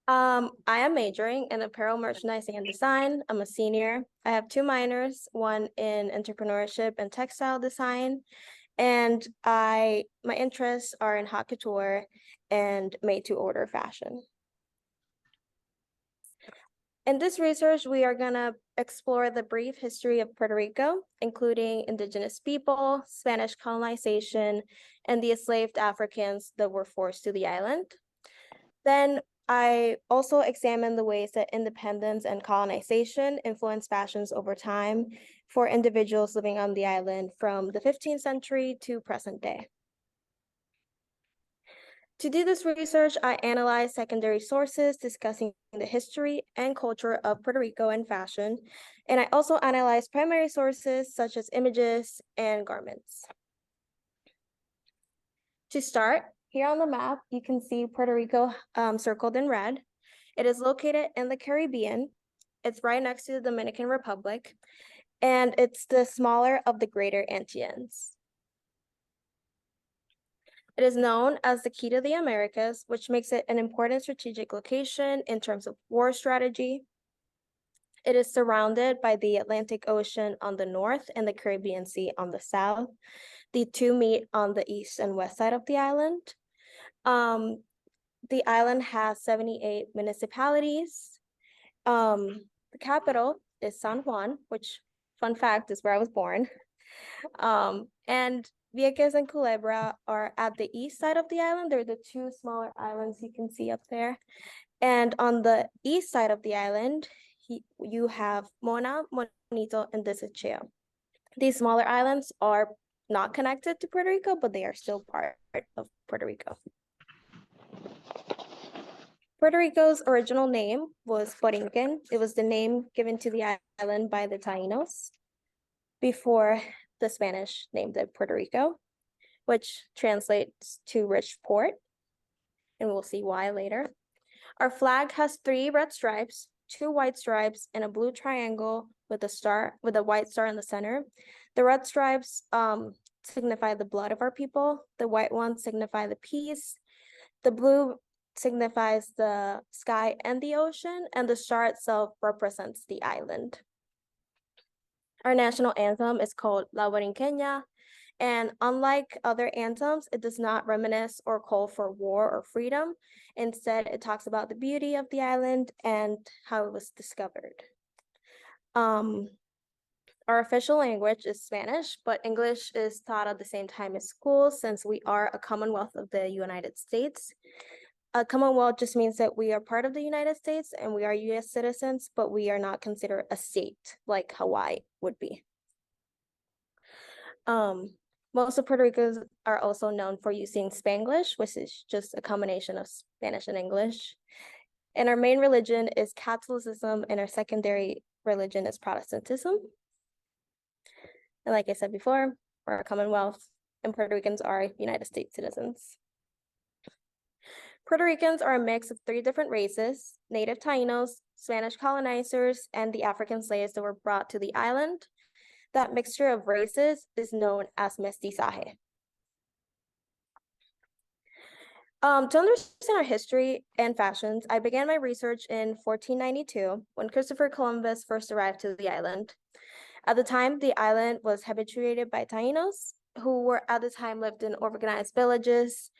I am majoring in apparel merchandising and design. I'm a senior. I have two minors, one in entrepreneurship and textile design, and my interests are in haute couture and made to order fashion. In this research, we are going to explore the brief history of Puerto Rico, including indigenous people, Spanish colonization, and the enslaved Africans that were forced to the island. Then I also examine the ways that independence and colonization influenced fashions over time for individuals living on the island from the 15th century to present day. To do this research, I analyzed secondary sources discussing the history and culture of Puerto Rico and fashion, and I also analyzed primary sources such as images and garments. To start, here on the map, you can see Puerto Rico circled in red. It is located in the Caribbean. It's right next to the Dominican Republic, and it's the smaller of the Greater Antilles. It is known as the Key to the Americas, which makes it an important strategic location in terms of war strategy. It is surrounded by the Atlantic Ocean on the north and the Caribbean Sea on the south. The two meet on the east and west side of the island. The island has 78 municipalities. The capital is San Juan, which, fun fact, is where I was born. And Vieques and Culebra are at the east side of the island. They're the two smaller islands you can see up there. And on the east side of the island, you have Mona, Monito, and Desecheo. These smaller islands are not connected to Puerto Rico, but they are still part of Puerto Rico. Puerto Rico's original name was Boriquén. It was the name given to the island by the Taínos before the Spanish named it Puerto Rico, which translates to rich port, and we'll see why later. Our flag has 3 red stripes, 2 white stripes, and a blue triangle with a white star in the center. The red stripes signify the blood of our people. The white ones signify the peace. The blue signifies the sky and the ocean, and the star itself represents the island. Our national anthem is called La Boriqueña, and unlike other anthems, it does not reminisce or call for war or freedom. Instead, it talks about the beauty of the island and how it was discovered. Our official language is Spanish, but English is taught at the same time as schools since we are a Commonwealth of the United States. A Commonwealth just means that we are part of the United States and we are US citizens, but we are not considered a state like Hawaii would be. Most of Puerto Ricans are also known for using Spanglish, which is just a combination of Spanish and English. And our main religion is Catholicism, and our secondary religion is Protestantism. And like I said before, we're a Commonwealth, and Puerto Ricans are United States citizens. Puerto Ricans are a mix of 3 different races: native Taínos, Spanish colonizers, and the African slaves that were brought to the island. That mixture of races is known as mestizaje. To understand our history and fashions, I began my research in 1492 when Christopher Columbus first arrived to the island. At the time, the island was habituated by Taínos, who were at the time lived in organized villages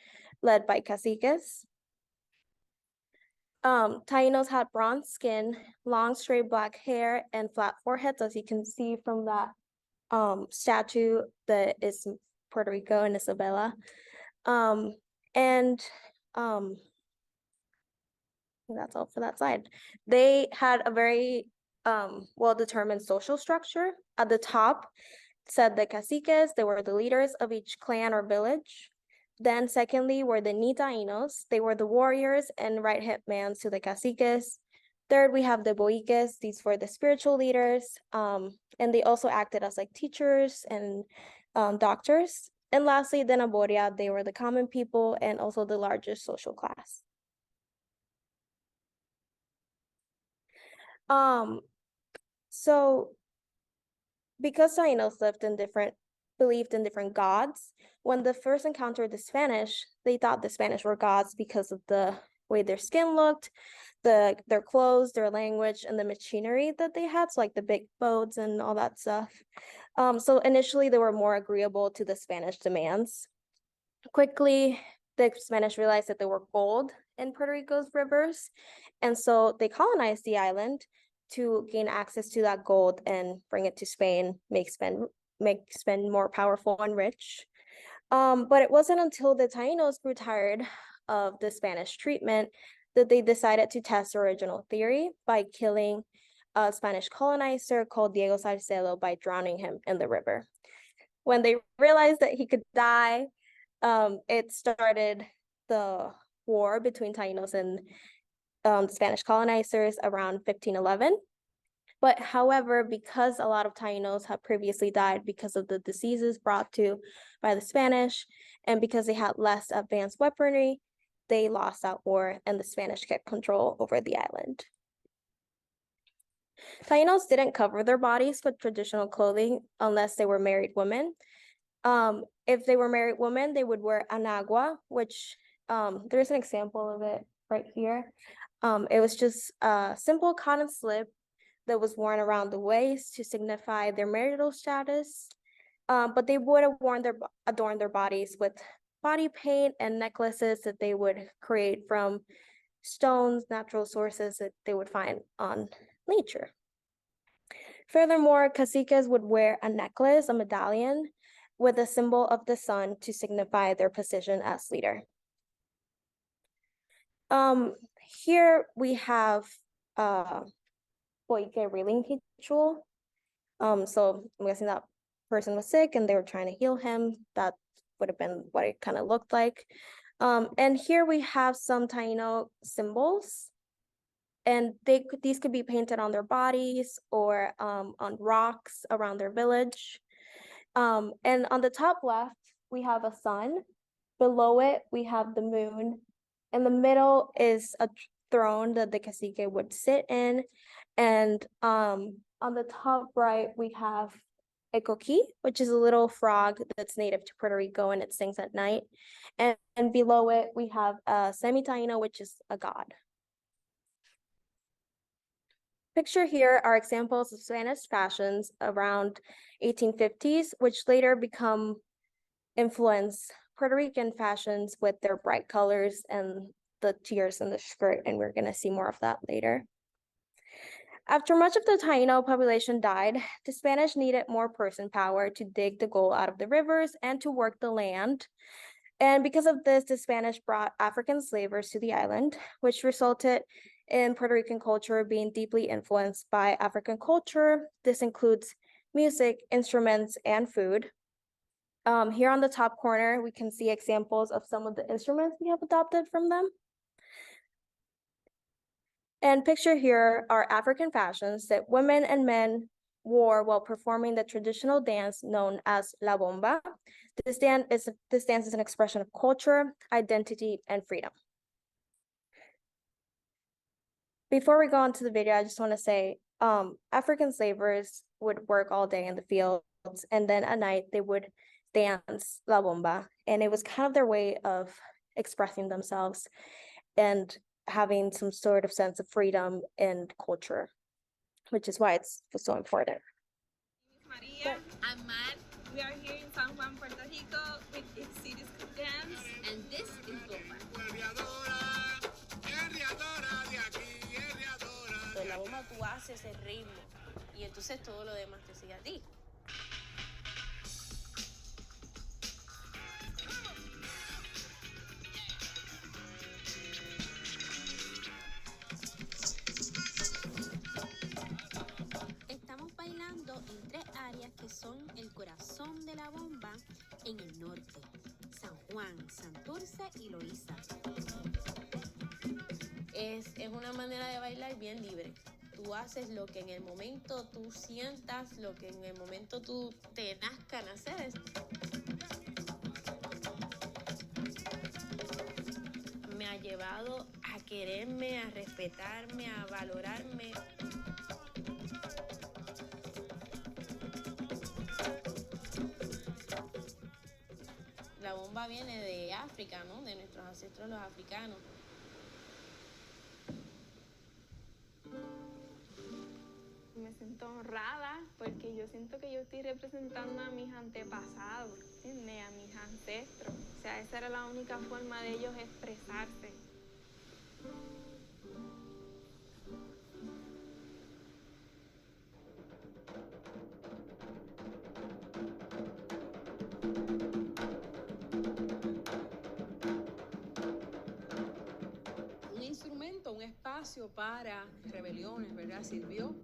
led by caciques. Taínos had bronze skin, long straight black hair, and flat foreheads, as you can see from that statue that is Puerto Rico and Isabella. That's all for that slide. They had a very well-determined social structure. At the top said the caciques, they were the leaders of each clan or village. Then secondly were the Nitainos. They were the warriors and right-hand man to the caciques. Third, we have the Boiques. These were the spiritual leaders. And they also acted as like teachers and doctors. And lastly, the Naboria, they were the common people and also the largest social class. So because Tainos believed in different gods, when they first encountered the Spanish, they thought the Spanish were gods because of the way their skin looked, their clothes, their language, and the machinery that they had, so like the big boats and all that stuff. So initially they were more agreeable to the Spanish demands. Quickly, the Spanish realized that there were gold in Puerto Rico's rivers, and so they colonized the island to gain access to that gold and bring it to Spain, make Spain more powerful and rich. But it wasn't until the Taínos grew tired of the Spanish treatment that they decided to test the original theory by killing a Spanish colonizer called Diego Salcedo by drowning him in the river. When they realized that he could die, it started the war between Taínos and Spanish colonizers around 1511. But however, because a lot of Taínos had previously died because of the diseases brought to by the Spanish, and because they had less advanced weaponry, they lost that war and the Spanish kept control over the island. Taínos didn't cover their bodies with traditional clothing unless they were married women. If they were married women, they would wear anagua, which there's an example of it right here. It was just a simple cotton slip that was worn around the waist to signify their marital status. But they would have adorned their bodies with body paint and necklaces that they would create from stones, natural sources that they would find on nature. Furthermore, caciques would wear a necklace, a medallion, with a symbol of the sun to signify their position as leader. Here we have Boriquén reeling ritual. So I'm guessing that person was sick and they were trying to heal him. That would have been what it kind of looked like. And here we have some Taino symbols, and these could be painted on their bodies or on rocks around their village. And on the top left, we have a sun. Below it, we have the moon. In the middle is a throne that the cacique would sit in. And on the top right, we have a coqui, which is a little frog that's native to Puerto Rico and it sings at night. And below it, we have a semi-taino, which is a god. Picture here are examples of Spanish fashions around 1850s, which later become influence Puerto Rican fashions with their bright colors and the tears in the skirt, and we're going to see more of that later. After much of the Taino population died, the Spanish needed more person power to dig the gold out of the rivers and to work the land. And because of this, the Spanish brought African slavers to the island, which resulted in Puerto Rican culture being deeply influenced by African culture. This includes music, instruments, and food. Here on the top corner, we can see examples of some of the instruments we have adopted from them. And picture here are African fashions that women and men wore while performing the traditional dance known as la bomba. This dance is an expression of culture, identity, and freedom. Before we go on to the video, I just want to say African slavers would work all day in the fields, and then at night they would dance la bomba, and it was kind of their way of expressing themselves and having some sort of sense of freedom and culture, which is why it's so important. Maria, I'm Matt. We are here in San Juan, Puerto Rico with its city's dance, and this is bomba. En la bomba tú haces el ritmo y entonces todo lo demás te sigue a ti. Estamos bailando en tres áreas que son el corazón de la bomba en el norte: San Juan, Santurce y Loíza. Es una manera de bailar bien libre. Tú haces lo que en el momento tú sientas, lo que en el momento tú te nazcan hacer. Me ha llevado a quererme, a respetarme, a valorarme. La bomba viene de África, ¿no? De nuestros ancestros los africanos. siento honrada porque yo siento que yo estoy representando a mis antepasados, ¿entiendes? A mis ancestros. O sea, esa era la única forma de ellos expresarse. Un instrumento, un espacio para rebeliones, ¿verdad? Sirvió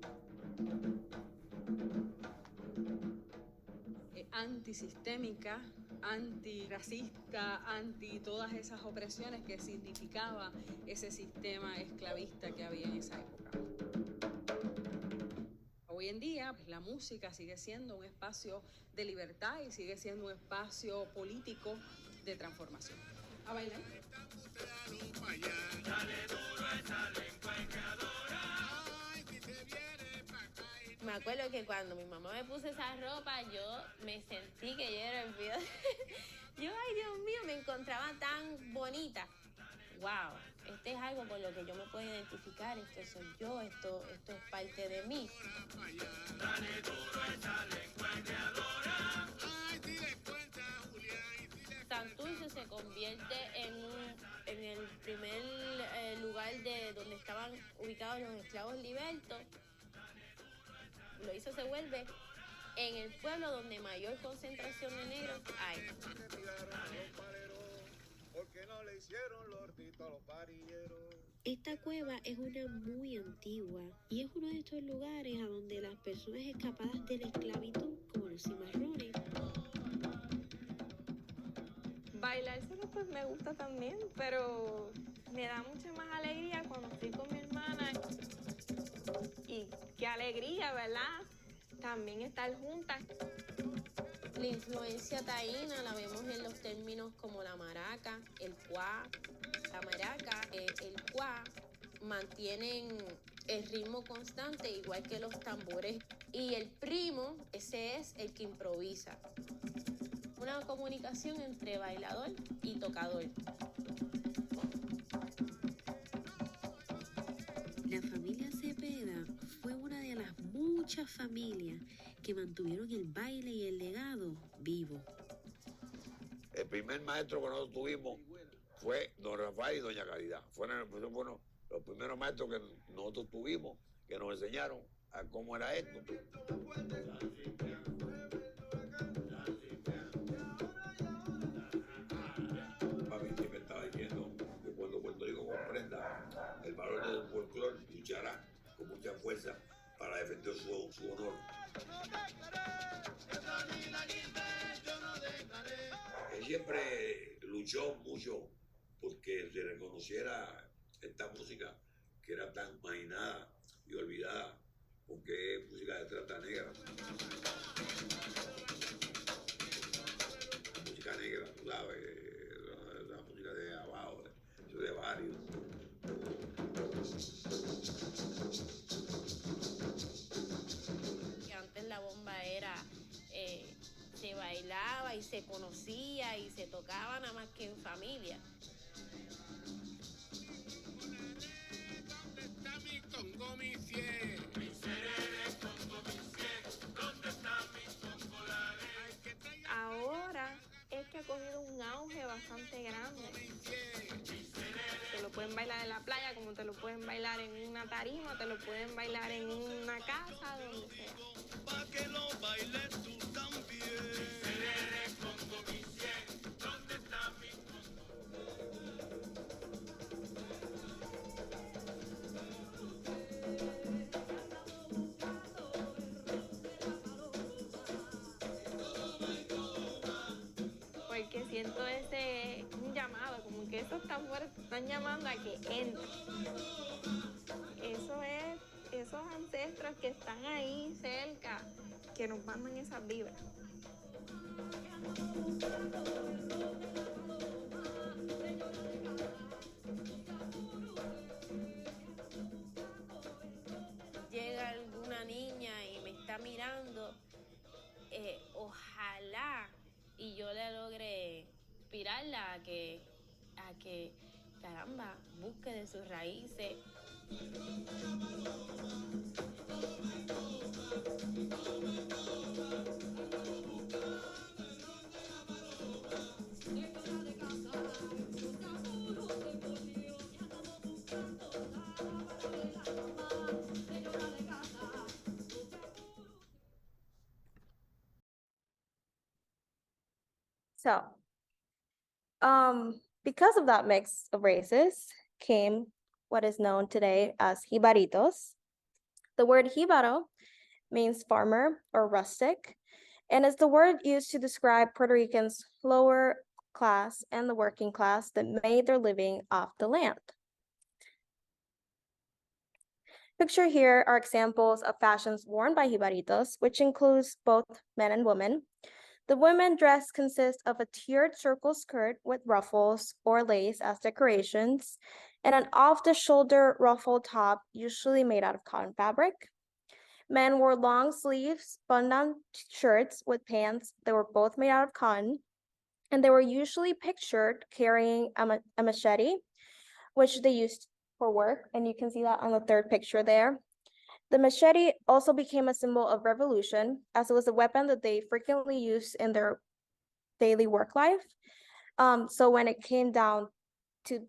antisistémica, antirracista, anti todas esas opresiones que significaba ese sistema esclavista que había en esa época. Hoy en día, pues, la música sigue siendo un espacio de libertad y sigue siendo un espacio político de transformación. A bailar. Me acuerdo que cuando mi mamá me puso esa ropa, yo me sentí que yo era el video. Yo, ay Dios mío, me encontraba tan bonita. Wow, este es algo con lo que yo me puedo identificar, esto soy yo, esto es parte de mí. Santurce se convierte en el primer lugar de donde estaban ubicados los esclavos libertos. Se vuelve en el pueblo donde mayor concentración de negros hay. Esta cueva es una muy antigua y es uno de estos lugares a donde las personas escapadas de la esclavitud, como los cimarrones. Bailárselo pues me gusta también, pero me da mucha más alegría cuando estoy con mi hermana. Y qué alegría, ¿verdad? También estar juntas. La influencia taína la vemos en los términos como la maraca, el cuá. La maraca, el cuá mantienen el ritmo constante, igual que los tambores. Y el primo, ese es el que improvisa. Una comunicación entre bailador y tocador. La familia Cepeda fue una de las muchas familias que mantuvieron el baile y el legado vivo. El primer maestro que nosotros tuvimos fue don Rafael y doña Caridad. Fueron los primeros maestros que nosotros tuvimos, que nos enseñaron a cómo era esto. Papi siempre estaba diciendo que cuando Puerto Rico comprenda el valor del folclore, luchará con mucha fuerza para defender su honor. Él siempre luchó mucho porque se reconociera esta música que era tan marginada y olvidada, porque es música de trata negra. Música negra, tú sabes, la música de abajo, de barrio. Antes la bomba era, se bailaba y se conocía y se tocaba nada más que en familia. Ahora es que ha cogido un auge bastante grande. Te lo pueden bailar en la playa, como te lo pueden bailar en una tarima, te lo pueden bailar en una casa, donde sea. Pa' que lo bailes tú también. ¿Dónde está mi porque siento un llamado, como que eso está fuerte, te están llamando a que entres. Eso es esos ancestros que están ahí cerca, que nos mandan esas vibras. Llega alguna niña y me está mirando, ojalá y yo le logre inspirarla a que, caramba, busque de sus raíces. So, because of that mix of races came what is known today as jibaritos. The word jibaro means farmer or rustic, and is the word used to describe Puerto Ricans' lower class and the working class that made their living off the land. Pictured here are examples of fashions worn by jibaritos, which includes both men and women. The women dress consists of a tiered circle skirt with ruffles or lace as decorations, and an off-the-shoulder ruffled top, usually made out of cotton fabric. Men wore long sleeves, button-down shirts with pants that were both made out of cotton, and they were usually pictured carrying a machete, which they used for work, and you can see that on the third picture there. The machete also became a symbol of revolution, as it was a weapon that they frequently used in their daily work life. So when it came down to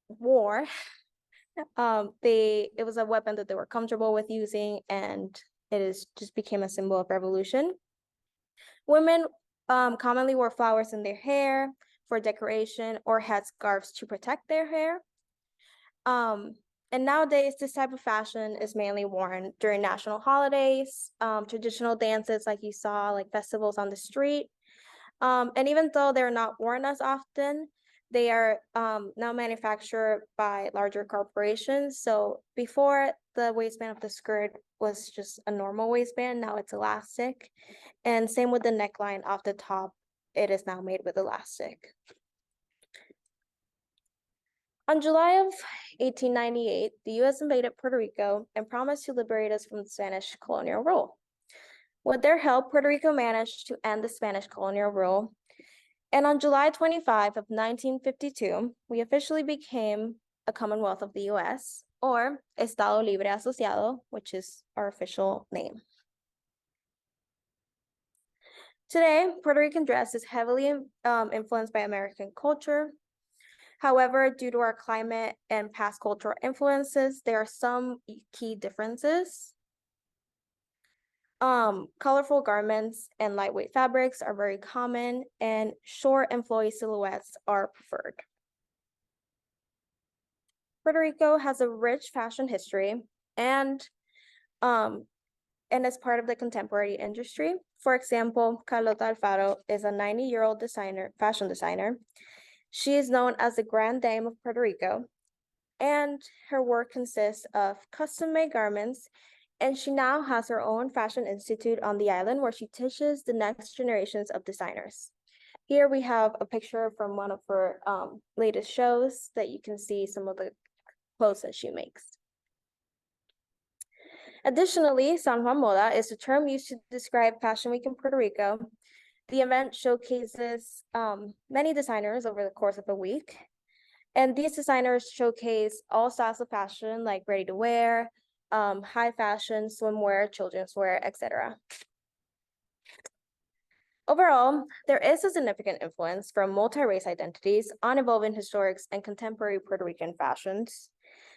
war, it was a weapon that they were comfortable with using, and just became a symbol of revolution. Women commonly wore flowers in their hair for decoration or had scarves to protect their hair. And nowadays, this type of fashion is mainly worn during national holidays, traditional dances like you saw, like festivals on the street. And even though they're not worn as often, they are now manufactured by larger corporations. So before, the waistband of the skirt was just a normal waistband, now it's elastic. And same with the neckline off the top, it is now made with elastic. On July of 1898, the U.S. invaded Puerto Rico and promised to liberate us from Spanish colonial rule. With their help, Puerto Rico managed to end the Spanish colonial rule. And on July 25 of 1952, we officially became a Commonwealth of the U.S., or Estado Libre Asociado, which is our official name. Today, Puerto Rican dress is heavily influenced by American culture. However, due to our climate and past cultural influences, there are some key differences. Colorful garments and lightweight fabrics are very common, and short and flowy silhouettes are preferred. Puerto Rico has a rich fashion history and is part of the contemporary industry. For example, Carlota Alfaro is a 90-year-old fashion designer. She is known as the Grand Dame of Puerto Rico, and her work consists of custom-made garments, and she now has her own fashion institute on the island where she teaches the next generations of designers. Here we have a picture from one of her latest shows that you can see some of the clothes that she makes. Additionally, San Juan Moda is a term used to describe Fashion Week in Puerto Rico. The event showcases many designers over the course of a week. And these designers showcase all styles of fashion, like ready-to-wear, high fashion, swimwear, children's wear, etc. Overall, there is a significant influence from multi-race identities on evolving historics and contemporary Puerto Rican fashions.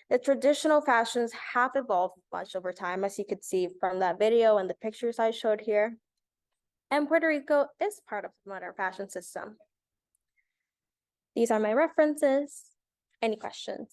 The traditional fashions have evolved much over time, as you could see from that video and the pictures I showed here. And Puerto Rico is part of the modern fashion system. These are my references. Any questions?